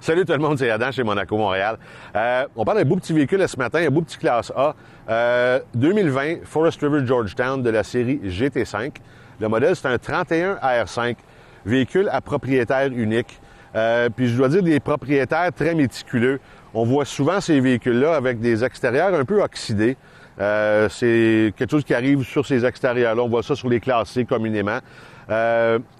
Salut tout le monde, c'est Adam chez Monaco Montréal. On parle d'un beau petit véhicule ce matin, un beau petit classe A. 2020 Forest River Georgetown de la série GT5. Le modèle, c'est un 31 AR5, véhicule à propriétaire unique. Puis je dois dire des propriétaires très méticuleux. On voit souvent ces véhicules-là avec des extérieurs un peu oxydés. C'est quelque chose qui arrive sur ces extérieurs-là. On voit ça sur les classes C communément.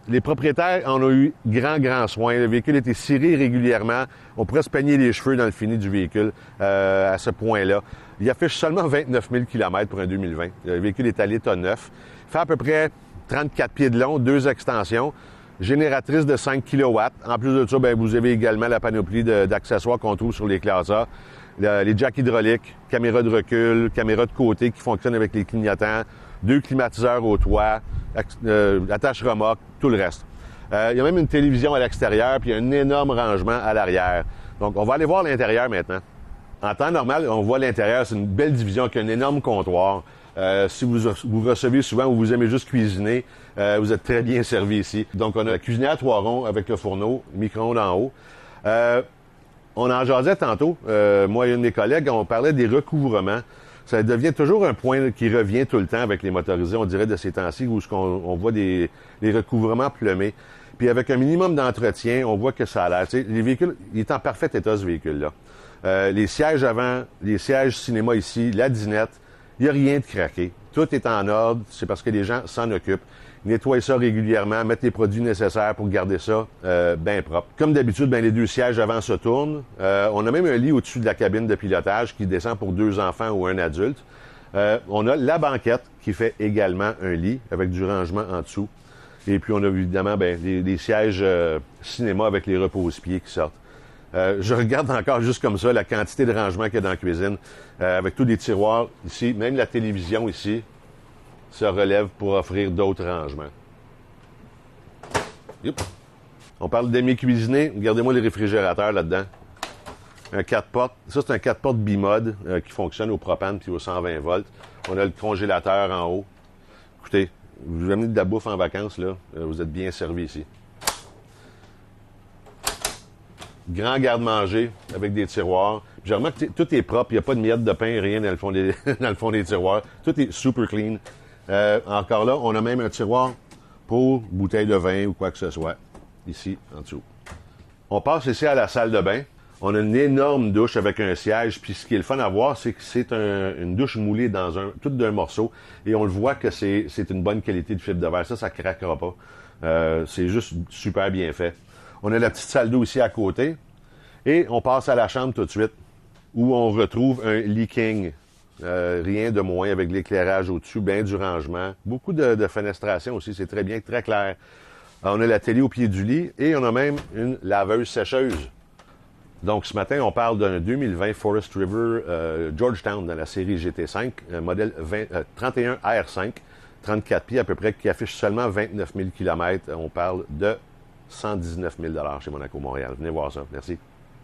Les propriétaires en ont eu grand soin. Le véhicule a été ciré régulièrement. On pourrait se peigner les cheveux dans le fini du véhicule à ce point-là. Il affiche seulement 29 000 km pour un 2020. Le véhicule est à l'état neuf. Il fait à peu près 34 pieds de long, 2 extensions, génératrice de 5 kW. En plus de ça, vous avez également la panoplie d'accessoires qu'on trouve sur les classes A. Les jacks hydrauliques, caméra de recul, caméra de côté qui fonctionnent avec les clignotants, 2 climatiseurs au toit, attache remorque, tout le reste. Il y a même une télévision à l'extérieur, puis un énorme rangement à l'arrière. Donc, on va aller voir l'intérieur maintenant. En temps normal, on voit l'intérieur, c'est une belle division avec un énorme comptoir. Si vous recevez souvent ou vous aimez juste cuisiner, vous êtes très bien servi ici. Donc, on a la cuisinière à 3 ronds avec le fourneau, micro-ondes en haut. On en jasait tantôt, moi et une de mes collègues, on parlait des recouvrements. Ça devient toujours un point qui revient tout le temps avec les motorisés, on dirait de ces temps-ci, où on voit les recouvrements plumés. Puis avec un minimum d'entretien, on voit que ça a l'air. Tu sais, les véhicules, il est en parfait état, ce véhicule-là. Les sièges avant, les sièges cinéma ici, la dinette, il n'y a rien de craqué. Tout est en ordre, c'est parce que les gens s'en occupent. Nettoyer ça régulièrement, mettre les produits nécessaires pour garder ça bien propre. Comme d'habitude, les 2 sièges avant se tournent. On a même un lit au-dessus de la cabine de pilotage qui descend pour 2 enfants ou un adulte. On a la banquette qui fait également un lit avec du rangement en dessous. Et puis on a évidemment les sièges cinéma avec les repose-pieds qui sortent. Je regarde encore juste comme ça la quantité de rangement qu'il y a dans la cuisine, avec tous les tiroirs ici, même la télévision ici se relève pour offrir d'autres rangements. Yep. On parle demi-cuisiné. Regardez-moi les réfrigérateurs là-dedans. Un 4 portes. Ça, c'est un 4 portes bimode qui fonctionne au propane puis au 120 volts. On a le congélateur en haut. Écoutez, vous amenez de la bouffe en vacances, là. Vous êtes bien servi ici. Grand garde-manger avec des tiroirs. J'ai remarqué que tout est propre. Il n'y a pas de miettes de pain, rien dans le fond des tiroirs. Tout est super clean. Encore là, on a même un tiroir pour bouteille de vin ou quoi que ce soit, ici, en dessous. On passe ici à la salle de bain. On a une énorme douche avec un siège, puis ce qui est le fun à voir, c'est que c'est une douche moulée dans toute d'un morceau, et on le voit que c'est une bonne qualité de fibre de verre. Ça craquera pas. C'est juste super bien fait. On a la petite salle d'eau ici à côté, et on passe à la chambre tout de suite, où on retrouve un lit king. Rien de moins avec l'éclairage au-dessus, bien du rangement. Beaucoup de fenestration aussi, c'est très bien, très clair. On a la télé au pied du lit et on a même une laveuse-sécheuse. Donc ce matin, on parle d'un 2020 Forest River Georgetown dans la série GT5, un modèle 31 AR5, 34 pieds à peu près, qui affiche seulement 29 000 km. On parle de 119 000 chez Monaco Montréal. Venez voir ça. Merci.